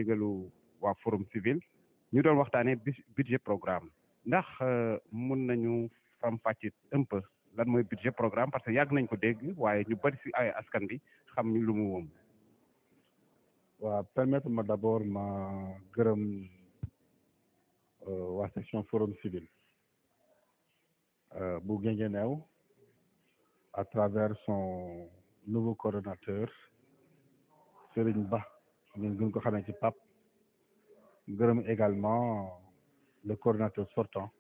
ndigalu waa Forum Civil ñu doon waxtaanee budget programme ndax mun nañu faram-fàcce un peu lan mooy budget programme parce que yàgg nañ ko dégg waaye ñu bari ci ay askan bi xam ñu lu mu woom. waaw permettre ma d'abord ma gërëm waa section Forum Civil bu Guinguinéo à travers son nouveau coordonnateur Serigne Ba ngeen gën ko xamee ci Pape gërëm également le coordonnateur sortant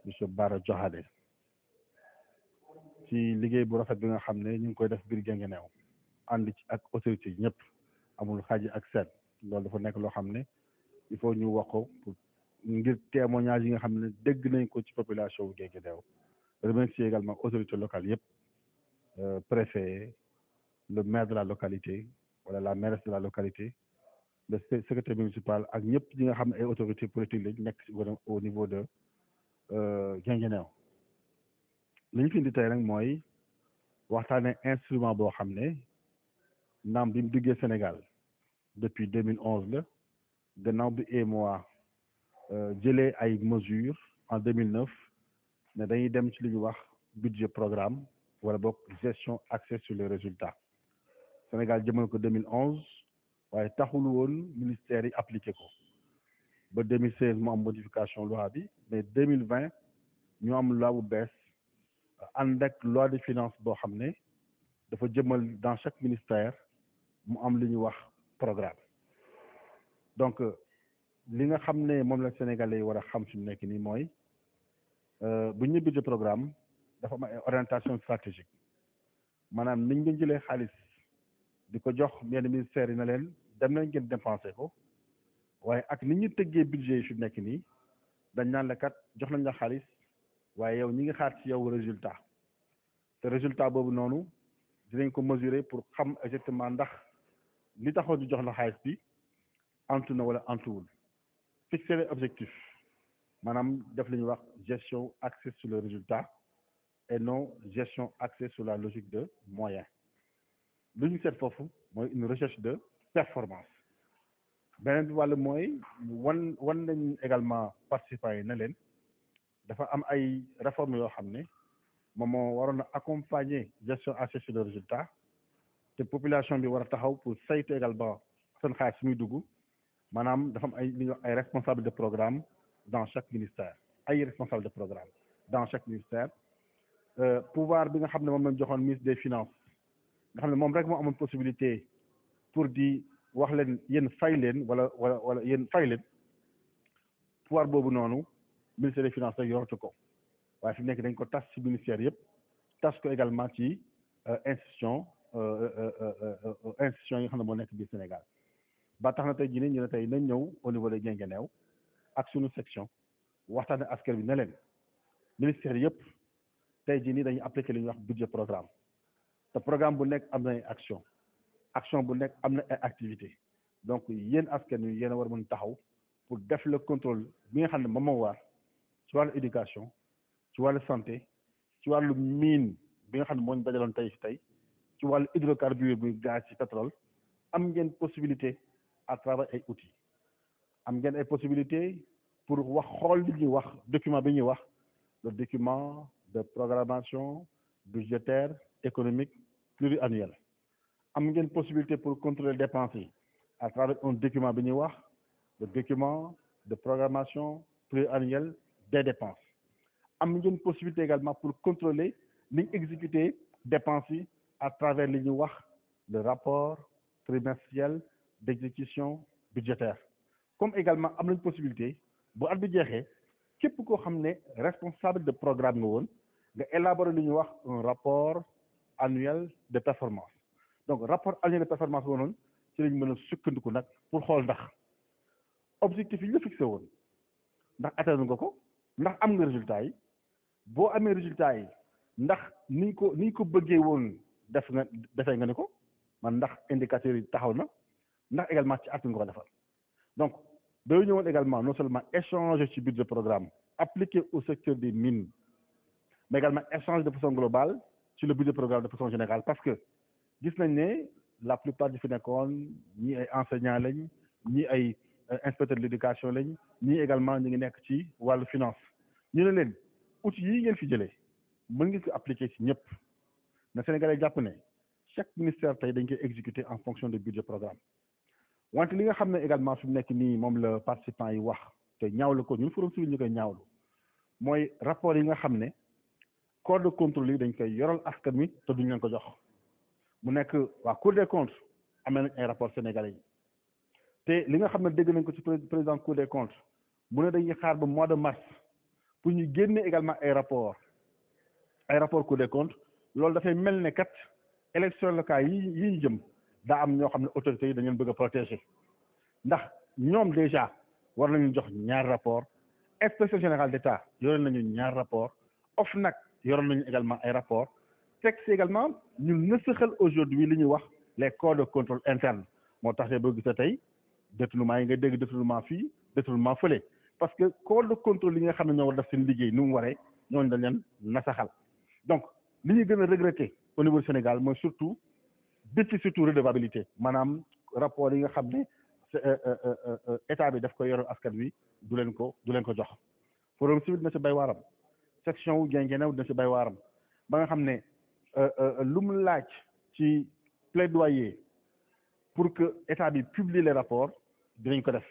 monsieur Bara Diohadé ci liggéey bu rafet bi nga xam ne ñu ngi koy def biir Guinguinéo ànd ci ak autorité yi ñëpp amul xaaji ak seet loolu dafa nekk loo xam ne il faut ñu wax ko pour ngir témoignage yi nga xam ne dégg nañ ko ci population bu Guinguinéo remercier également autorités locales yëpp préfet le maire de la localité wala la mairesse de la localité le secrétaire municipal ak ñëpp ñi nga xam ne ay autorités politiques lañ nekk au niveau de Guinguinéo li ñu fi indi tey rek mooy waxtaane instrument boo xam ne naam bi mu duggee Sénégal depuis 2011 la gannaaw bi UEMOA jëlee ay mesures en 2009 ne dañuy dem ci li ñuy wax budget programme wala boog gestion axée sur les résultats Sénégal jëmal ko 2011 waaye taxul woon ministère yi appliqué ko ba 2016 mu am modification loi bi mais 2020 ñu am loi bu bees ànd ak loi de finance boo xam ne dafa jëmal dans chaque ministère mu am li ñuy wax programme donc li nga xam ne moom la Sénégalais yi war a xam fi mu nekk nii mooy bu ñu budget programme dafa am ay orientation stratégique maanaam niñ nga jëlee xaalis di ko jox yenn ministères yi na leen dem nañ ngeen dépensé ko waaye ak ni ñu tëggee budget yi fi nekk nii dañ naan la kat jox nañ la xaalis waaye yow ñi ngi xaar ci yow résultat te résultat boobu noonu dinañ ko mesurer pour xam exactement ndax li taxoon ñu jox la xaalis bi antu na wala antuwul fixer les objectifs maanaam def li ñuy wax gestion axée sur le résultat et non gestion axée sur la logique de moyens lu ñu seet foofu mooy une recherche de performance beneen bi wàllu mooy wan nañ également participants yi na leen dafa am ay réformes yoo xam ne moom moo waroon a accompagner gestion axée sur le résultat te population bi war a taxaw pour saytu également seen xaalis muy dugg maanaam dafa am ay li ñuy wax ay responsables de programme dans chaque ministère ay responsables de programme dans chaque ministère pouvoir bi nga xam ne moom lañ joxoon ministre des finances nga xam ne moom rek moo amoon possibilité pour di wax leen yéen fay leen wala yéen fay leen pouvoir boobu noonu ministère des finances rek yoratu ko waaye fi mu nekk dañ ko tas ci ministère yëpp tas ko également ci institution yi nga xam ne moo nekk biir Sénégal ba tax na tey jii ñu ne tey nañ ñëw au niveau de Guinguinéo ak suñu section waxtaane askan bi ne leen ministère yëpp tey jii nii dañuy appliquer li ñuy wax budget programme te programme bu nekk am na ay action bu nekk am na ay activité donc yéen askan wi yéen a war mën taxaw pour def le contrôle bi nga xam ne moom moo war ci wàllu éducation ci wàllu santé ci wàllu mine bi nga xam ne moo ñu dajaloon tey ci wàllu hydrocarbure muy gaz ci pétrole am ngeen possibilité à travers ay outils am ngeen ay possibilité pour wax xool li ñuy wax document bi ñuy wax le document de programmation budgétaire économique pluriannuel am ngeen possibilité pour contrôler dépenses yi à travers un document bi ñuy wax le document de programmation pluriannuelle des dépenses am ngeen possibilité également pour contrôler ni ñu exécuter dépenses yi à travers li ñuy wax le rapport trimestriel d'exécution budgétaire comme également am nañ possibilité bu at bi jeexee képp koo xam ne responsable de programme nga woon nga élaborer li ñuy wax un rapport annuel de performance donc rapport annuel de performance boobu noonu ci lañ mën a sukkandiku nag pour xool ndax objectif yi ñu la fixé woon ndax atteindre nga ko ndax am nga résultat yi boo amee résultat yi ndax niñ ko bëggee woon defee nga ni ko man ndax indicateurs yi taxaw na ndax également ci at nga ko defal donc dañu ñëwoon également non seulement échanger ci budget programme appliqué au secteur des mines mais également échanger de façon globale sur le budget programme de façon générale parce que gis nañ ne la plupart du fi nekkoon ñi ay enseignants lañ ñii ay inspecteur de l'éducation lañ ñii également ñu ngi nekk ci wàllu finance ñu ne leen outils yii ngeen fi jëlee mën ngeen ko appliquer ci ñëpp na Sénégalais jàpp ne chaque ministère tey dañ koy exécuter en fonction de budget programme wante li nga xam ne également fi mu nekk nii moom la participants yi wax te ñaawlu ko ñun Forum Civil ñu koy ñaawlu mooy rapport yi nga xam ne corps de contrôle yi dañ koy yoral askan wi te duñ leen ko jox mu nekk waa Cour des comptes amee nañ ay rapport sénégalais yi te li nga xam ne dégg nañ ko ci président Cour des comptes mu ne dañuy xaar ba mois de mars pour ñu génne également ay rapport Cour des comptes loolu dafay mel ne kat élection locale yi ñu jëm daa am ñoo xam ne autorités yi dañu leen bëgg a protéger ndax ñoom déjà war nañu jox ñaar rapport inspection générale d'État yore nañu ñaar rapport OFNAC yore nañu également ay rapport texte également ñu nësaxal aujourd'hui li ñuy wax les corps de contrôle interne moo tax boo gisee tey détournement yi nga dégg détournement fii détournement fële parce que corps de contrôle yi nga xam ne ñoo war def seen liggéey ni mu waree ñooñu dañ leen nasaxal donc li ñuy gën a regretter au niveau du Sénégal mooy surtout surtout redevabilité maanaam rapport yi nga xam ne état bi daf ko yoral askan wi du leen ko jox Forum Civil dina ci bay waaram section wu Guinguinéo dina ci bay waaram ba nga xam ne lu mu laaj ci plaidoyer pour que état bi publie les rapports dinañ ko def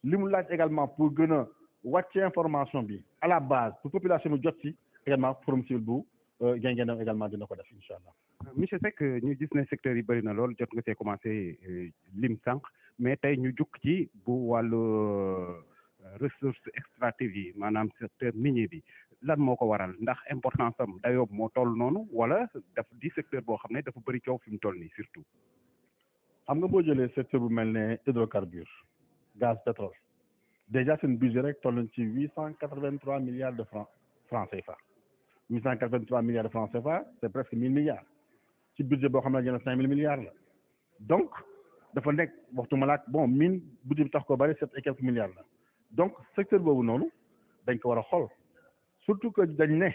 li mu laaj également pour gën a wàcce information bi à la base pour population bi jot ci également Forum Civil bu Guinguinéo également dina ko def incha allah. monsieur Seck ñu gis ne secteur yi bëri na lool jot nga see commencé lim sànq mais tey ñu jukk ci bu wàllu ressources extractives yi maanaam secteur minier bi lan moo ko waral ndax importance am dayoo moo toll noonu wala daf di secteur boo xam ne dafa bëri coow fi mu toll nii surtout. xam nga boo jëlee secteur bu mel ne hydrocarbures gaz pétrole déjà seen budget rek toll nañ ci 883 milliards de francs CFA 883 milliards de francs CFA c'est presque 1000 milliards ci budget boo xam ne jëna 5000 milliards la donc dafa nekk waxtu malaak bon mine budget bi tax ko bari 7 et quelques milliards la donc secteur boobu noonu dañ ko war a xool surtout que dañ ne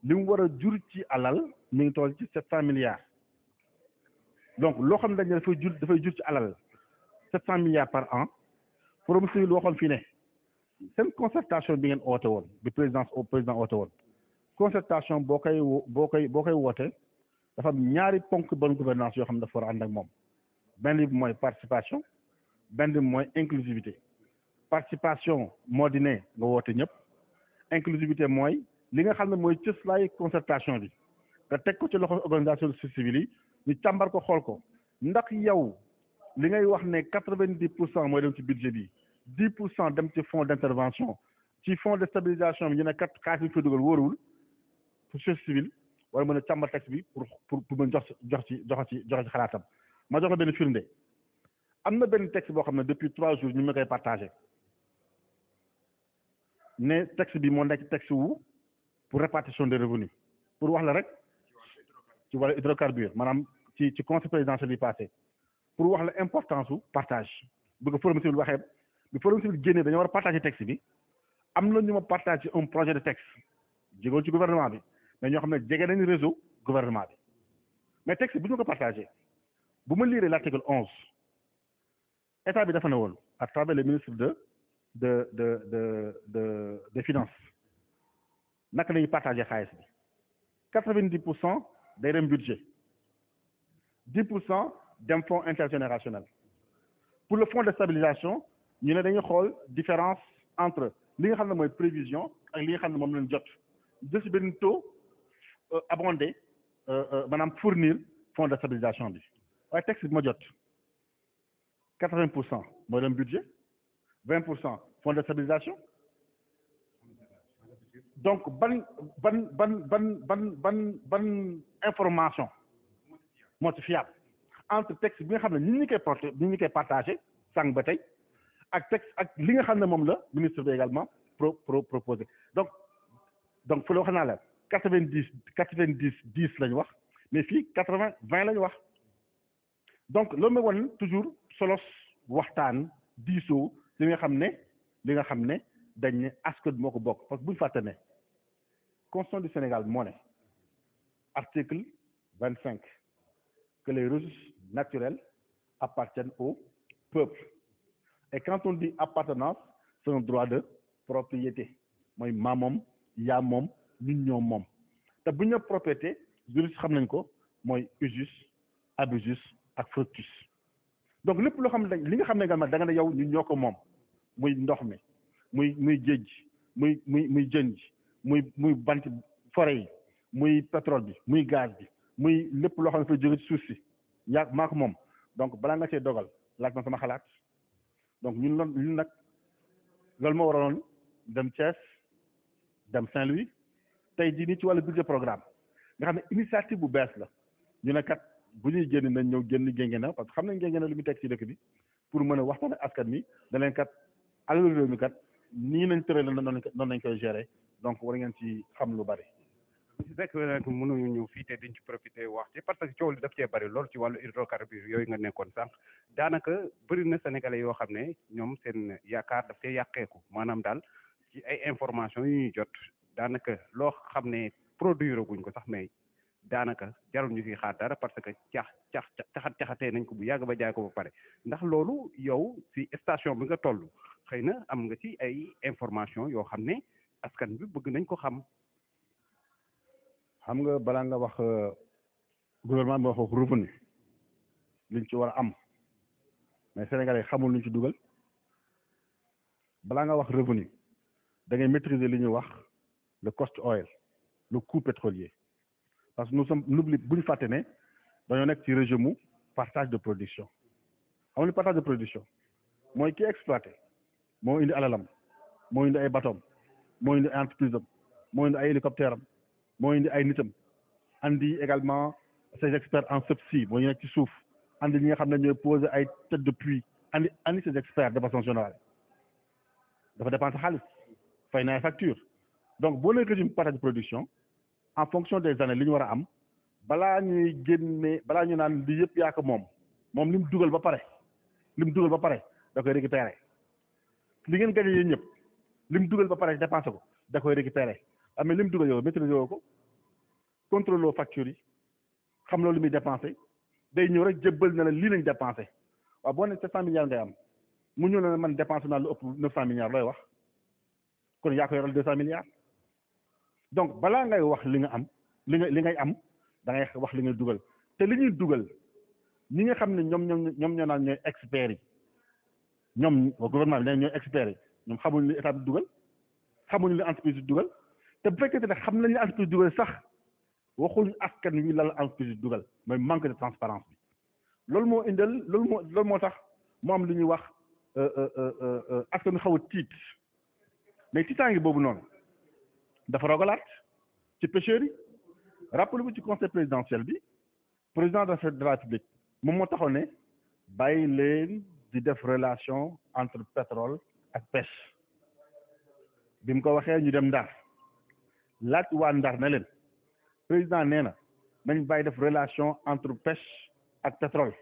li mu war a jur ci alal mi ngi toll ci 700 milliards donc loo xam ne dañ ne dafay jur ci alal 700 milliards par an Forum Civil waxoon fii ne seen concertation bi ngeen oote woon bi président oote woon concertation boo koy woote dafa am ñaari ponk bonne gouvernance yoo xam ne dafa war a ànd ak moom benn bi mooy participation benn bi mooy inclusivité participation moo di ne nga woote ñëpp inclusivité mooy li nga xam ne mooy cëslaay concertation bi nga teg ko ci loxo organisation civile yi ñu càmbar ko xool ko ndax yow li ngay wax ne 90% mooy dem ci budget bi 10% dem ci fonds d'intervention ci fonds de stabilisation bi ñu ne kat xaalis bi fi dugal wóoruwul pour société civile wala mën a càmbar texte bi pour mën jox ci xalaatam ma jox la benn firnde am na benn texte boo xam ne depuis 3 jours ñu ngi koy partagé ne texte bi moo nekk texte wu pour répartition des revenus pour wax la rek ci wàllu hydrocarbures maanaam ci conseil présidentiel bi passé pour wax la importance su partage bu ko Forum Civil waxee bi Forum Civil génnee dañoo war a partager texte bi am na ñu ma partager un projet de texte jégoon ci gouvernement bi mais ñoo xam ne jege nañu réseau gouvernement bi mais texte bu ñu ko partagé bu ma lire l'article 11 état bi dafa ne woon à travers le ministre des finances naka la ñuy partagé xaalis bi 90% day dem budget 10% dem fonds intergénérationnel pour le fonds de stabilisation ñu ne dañuy xool différence entre li nga xam ne mooy prévision ak li nga xam ne moom lañ jot jël ci benn taux abondé maanaam fournir fonds de stabilisation bi waaye texte bi ma jot 80% mooy dem budget 20% fonds de stabilisation donc ban information moo ci fiable entre texte bi nga xam ne ñi ñu koy partagé sànq ba tey ak texte ak li nga xam ne moom la ministre bi également proposé donc fu la wax naa la 90 lañu wax mais fii 80-20 lañu wax donc loolu mooy wan toujours solos waxtaan diisoo li nga xam ne dañ ne askan moo ko bokk parce que bu ñu fàtte ne constitution du Sénégal moo ne article 25 que les ressources naturelles appartiennent au peuple. Et quand on dit appartenance, c'est un droit de propriété. mooy maa moom yaa moom ñun ñoo moom te bu ñu nee propriété juriste xam nañ ko mooy usus abusus ak fructus donc lépp loo xam ne li nga xam ne également da nga ne yow ñun ñoo ko moom muy ndox mi muy géej muy jën ji muy bant forêt yi muy pétrole bi muy gaz bi muy lépp loo xam ne dafay jóge ci suuf si yaa maa ko moom donc balaa nga cee dogal laaj ma sama xalaat donc ñun nag loolu moo waraloon dem Thiès dem Saint-Louis tey jii nii ci wàllu budget programme nga xam ne initiative bu bees la ñu ne kat bu ñuy génn nañ ñëw génn Guinguinéo parce que xam nañ Guinguinéo li mu teg ci dëkk bi pour mën a waxtaan ak askan mi da leen kat alalu réew mi kat nii nañ tëral noonu nañ koy gérer donc war ngeen ci xam lu bari. su fekkee nag mënuñu ñëw fii te dañ ci profité wax ci parce que coow li daf cee bari lool ci wàllu hydrocarbures yooyu nga nekkoon sànq daanaka bëri na sénégalais yoo xam ne ñoom seen yaakaar daf cee yàqeeku maanaam daal ci ay information yu ñuy jot daanaka loo xam ne produire guñ ko sax mais daanaka jarul ñu fi xaar dara parce que caxatee nañ ko bu yàgg ba jaay ko ba pare ndax loolu yow ci station bi nga toll xëy na am nga ci ay information yoo xam ne askan bi bëgg nañ ko xam. xam nga balaa nga wax gouvernement bi wax revenu liñ ci war a am mais sénégalais xamul luñ ci dugal balaa nga wax revenu da ngay maîtriser li ñuy wax le cost oil le coût pétrolier parce que nous sommes bu ñu fàtte ne dañoo nekk ci régime mu partage de production xam nga partage de production mooy ki exploité moo indi alalam moo indi ay bateau moo indi ay entreprise am moo indi ay hélicoptère am moo indi ay nitam andi également ces experts en subside moo ñu nekk ci suuf andi ñi nga xam ne ñooy poser ay tête de puits andi ces experts de façon générale dafa dépenser xaalis fay na ay facture donc boo nekk régime partage de production en fonction des années li ñu war a am balaa ñu naan li yëpp yaa ko moom li mu dugal ba pare da koy récupérer li ngeen gagné yéen ñëpp li mu dugal ba pare dépensé ko da koy récupérer mais li mu dugal yow maîtriser woo ko contrôle loo facture yi xam loolu li muy dépensé day ñëw rek jébbal na la lii lañ dépensé waaw boo ne 700 milliards ngay am mu ñëw na man dépensé naa lu ëpp 900 milliards looy wax kon yaa ko yoral 200 milliards donc balaa ngay wax li nga am li ngay am da ngay wax li ngay dugal te li ñuy dugal ñi nga xam ne ñoom ñoo naan ñooy experts yi ñoom gouvernement bi ñooy experts yi ñoom xamuñ li état bi dugal xamuñ li entreprise bi dugal te bu fekkee ne xam nañ li entreprise dugal sax waxuñ askan wi lan la entreprise bi dugal mooy manque de transparence bi loolu moo tax mu am li ñuy wax askan wi xaw a tiit mais tiitaange boobu noonu dafa rogalaat ci pêcheurs yi rappelez-vous ci conseil présidentiel bi président de la République moom moo taxoon ne bàyyi leen di def relation entre pétrole ak pêche bi mu ko waxee ñu dem Ndar laaj waa Ndar ne leen président nee na nañ bàyyi def relation entre pêche ak pétrole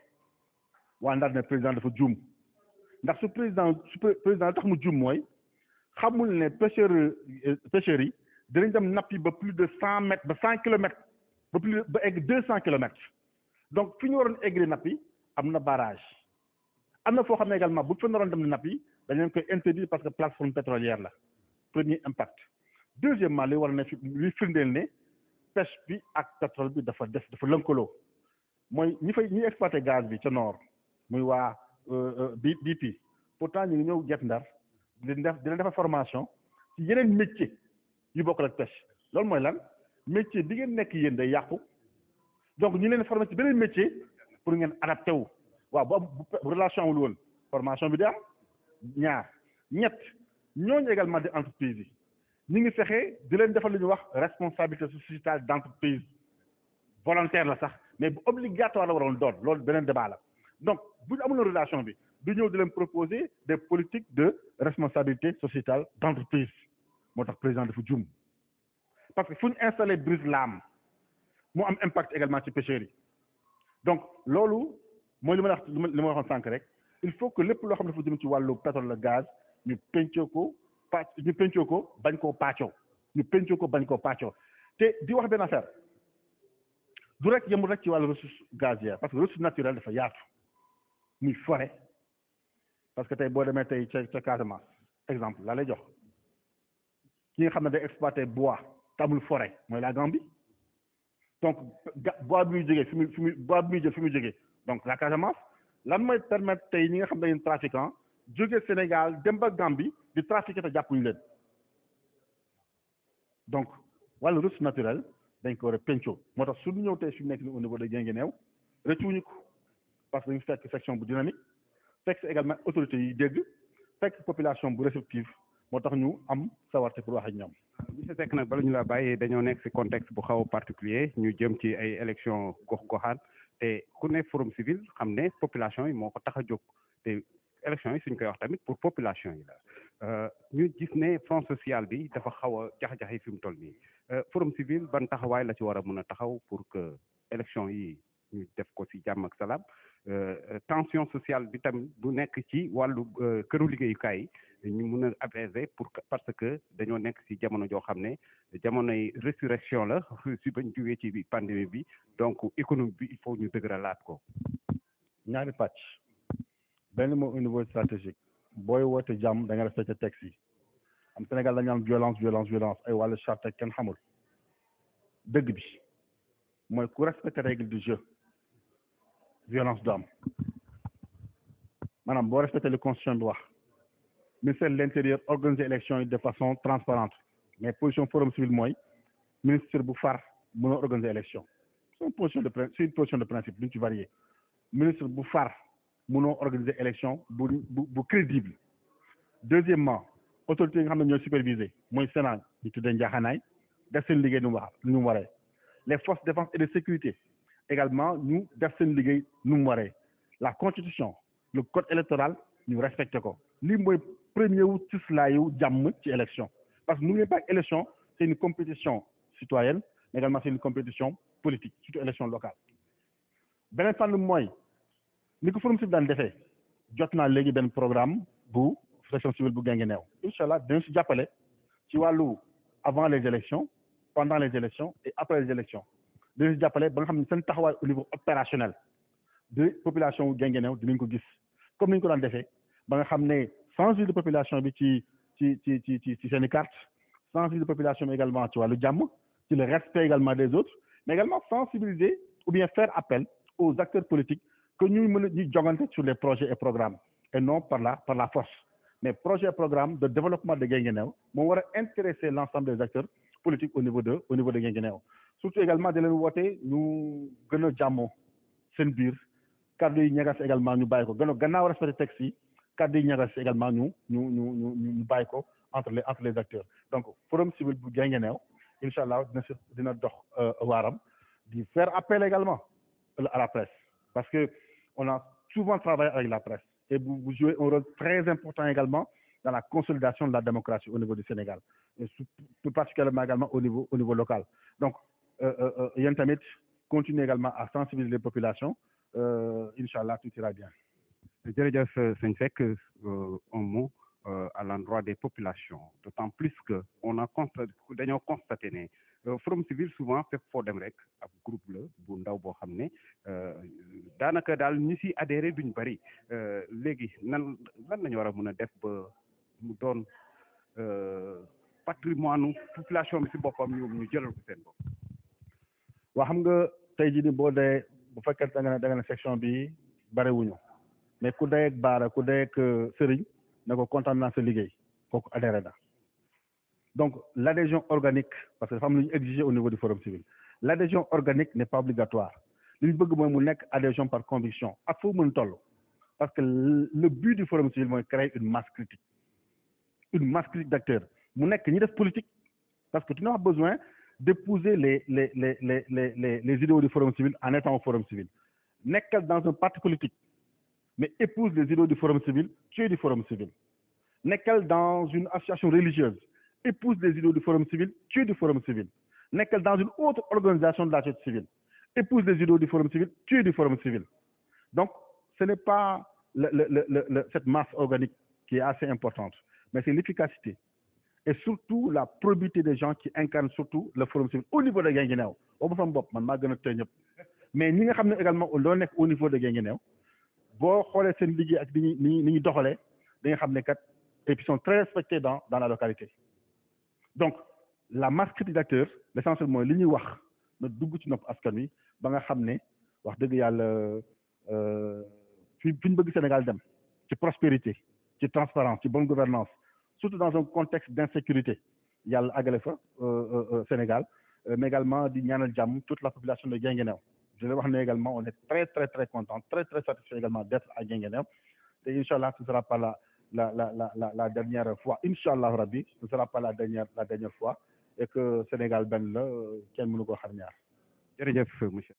waa Ndar ne président dafa juum ndax su président tax mu juum mooy xamul ne pêcheurs yi dinañ dem nappi ba plus de 100 mètres ba 100 kilomètres ba egg 200 kilomètres donc fi ñu waroon egg nappi am na barrage am na foo xam ne également bu fa naroon dem di nappi dañ leen koy interdire parce que plateforme pétrolière la premier impact deuxièmement li war ne li firndeel ne pêche bi ak pétrole bi dafa lënkaloo mooy ñi exploité gaz bi ca nord muy waa BP pourtant ñu ngi ñëw Guet Ndar di leen defar formation ci yeneen métier yu bokkul ak pêche loolu mooy lan métier bi ngeen nekk yéen day yàqu donc ñu leen formé ci beneen métier pour ngeen adapté wu waaw bu relation amul woon formation bi di am ñett ñooñu également di entreprise yi ñu ngi fexe di leen defal lu ñuy wax responsabilité sociétale d'entreprise volontaire la sax mais bu obligatoire la waroon doon loolu beneen débat la donc bu ñu amul relation bi du ñëw di leen proposer des politiques de responsabilité sociétale d'entreprise moo tax président dafa jum parce que fu ñu installé brise laam mu am impact également ci pêcheurs yi donc loolu mooy li ma waxoon sànq rek il faut que lépp loo xam ne dafa jëm ci wàllu pétrole la gaz ñu pencoo ko bañ koo pàccoo te di wax benn affaire du rek yemul rek ci wàllu ressource gazière parce que ressource naturelle dafa yaatu muy forêt parce que tey boo demee tey ca Casamance exemple laa lay jox ki nga xam ne day exploité bois te amul forêt mooy la Gambie donc bois bi muy jógee bois bi muy jël fi muy jógee donc la Casamance lan mooy permettre tey ñi nga xam ne dañuy trafiquant jóge Sénégal dem ba Gambie di trafiquer te jàppuñu leen donc wàllu ressource naturelle dañ ko war a pencoo moo tax suñu ñëw tey fi mu nekk ni au niveau de Guinguinéo rëccuwuñu ko parce que dañu fekk section bu dynamique fekk également autorités yi dégg fekk population bu réceptive moo tax ñu am sawarte pour wax ak ñoom. monsieur Seck nag bala ñu la bàyyi dañoo nekk ci contexte bu xaw a particulier ñu jëm ci ay élection gox-goxaan te ku ne forum civil xam ne population yi moo ko tax a jóg te élection yi suñ koy wax tamit pour population yi la ñu gis ne front social bi dafa xaw a jax-jax fi mu toll nii forum civil ban taxawaay la ci war a mën a taxaw pour que élection yi ñu def ko ci jàmm ak salaam tension sociale bi tamit bu nekk ci wàllu këru liggéeyukaay yi ñu mun a apaiser parce que dañoo nekk ci jamono joo xam ne jamonoy résurrection la si bañ jógee ci pandémie bi donc économie bi il faut ñu dëgëralaat ko. ñaari pàcc benn moo au niveau stratégique booy woote jàmm da nga respecté texte yi am Sénégal dañu am violence ay wàllu charte kenn xamul dëgg bi mooy ku respecté règle du jeu violence du am maanaam boo respecté li constitution bi wax ministère de l'intérieur organiser élection yi de façon transparente mais position forum civil mooy ministre bu far mënoo organiser élection c'est une position de principe duñ ci varier ministre bu far mënoo organiser élection bu crédible deuxièmement autorité yi nga xam ne ñooy superviser mooy Sénat ñu tuddee njaaxanaay def seen liggéey nu mu waree les forces de défense et de sécurité également ñu def seen liggéey nu mu waree la constitution le code électoral ñu respecté ko lii mooy premier wu cislaayu jàmm ci élection parce que n'oubliez pas que élection c'est une compétition citoyenne mais également c'est une compétition politique surtout élection locale beneen fànn mooy ni ko forum civil daan defee jot naa léegi benn programme bu section civile bu Guinguinéo incha allah dinañ si jàppale ci wàllu avant les élections pendant les élections et après les élections dinañ si jàppale ba nga xam ne seen taxawaay au niveau opérationnel de population wu Guinguinéo dinañ ko gis comme ni ñu ko daan defee ba nga xam ne sensibiliser de population bi ci seen i carte sensibiliser de population bi également ci wàllu jàmm ci le respect également des autres mais également sensibiliser ou bien faire appel aux acteurs politiques que ñuy mën a ñuy jogante sur les projets et programmes et non par la force mais projet et programme de développement de Guinguinéo moo war a intéresser l'ensemble des acteurs politiques au niveau de Guinguinéo surtout également di leen woote ñu gën a jàmmoo seen biir kàddu yi ñagas également ñu bàyyi ko gannaaw respecté texte yi kàddu yi ñagas également ñu bàyyi ko entre les acteurs donc forum civil bu Guinguinéo incha allah dina dox waaram di faire appel également à la presse parce que on a souvent travaillé avec la presse et vous jouez un rôle très important également dans la consolidation de la démocratie au niveau du Sénégal et plus particulièrement également au niveau local donc yéen tamit continuer également à sensibiliser les populations incha allah tout ira bien. jërëjëf sëñ Seck un mot à l'endroit des populations d'autant plus que dañoo constaté ne forum civil souvent fépp foo dem rek ab groupe la bu ndaw boo xam ne daanaka daal ñi si adhéré duñ bari léegi lan lañu war a mën a def ba mu doon patrimoine population bi si boppam ñu jëlal ko seen bopp. waa xam nga tey jii nii bu fekkee da nga ne section bi bariwuñu mais ku dee ak baara ku dee ak sëriñ ne ko kontaan naa sa liggéey kooku adhéré na donc l'adhésion organique parce que dafa am lu ñu exiger au niveau du forum civil l'adhésion organique n'est pas obligatoire li ñu bëgg mooy mu nekk adhésion par conviction ak foofu mën toll parce que le but du forum civil mooy créer une masse critique d'acteurs mu nekk ñi def politique parce que tu n'as pas besoin d'épouser les idéaux du forum civil en étant au forum civil nekkal dans un parti politique mais épouse les idéaux du forum civil tu es du forum civil nekkal dans une association religieuse épouse les idéaux du forum civil tu es du forum civil nekkal dans une autre organisation de la société civile épouse les idéaux du forum civil tu es du forum civil donc ce n'est pas cette masse organique qui est assez importante mais c'est l'efficacité et surtout la probité des gens qui incarnent surtout le forum civil au niveau de Guinguinéo boobu sama bopp man maa gën a tëj ñëpp mais ñi nga xam ne également loo nekk au niveau de Guinguinéo boo xoolee seen liggéey ak ni ñuy doxalee da nga xam ne kat et puis sont très respectés dans la localité. Donc la masse critique d'acteurs l'essentiel mooy li ñuy wax na dugg ci nopp askan wi ba nga xam ne wax dëgg yàlla fi ñu bëgg Sénégal dem ci prospérité ci transparence ci bonne gouvernance surtout dans un contexte d'insécurité yàlla àggale fa Sénégal mais également di ñaanal jàmm toute la population de Guinguinéo. Je vais wax ne également on est très très très content très très satisfait également d'être à Guinguinéo te inchallah ce sera pas la dernière fois inchallah rabbi ce sera pas la dernière fois et que Sénégal benn la kenn mënu ko xar ñaar. jërëjëf monsieur.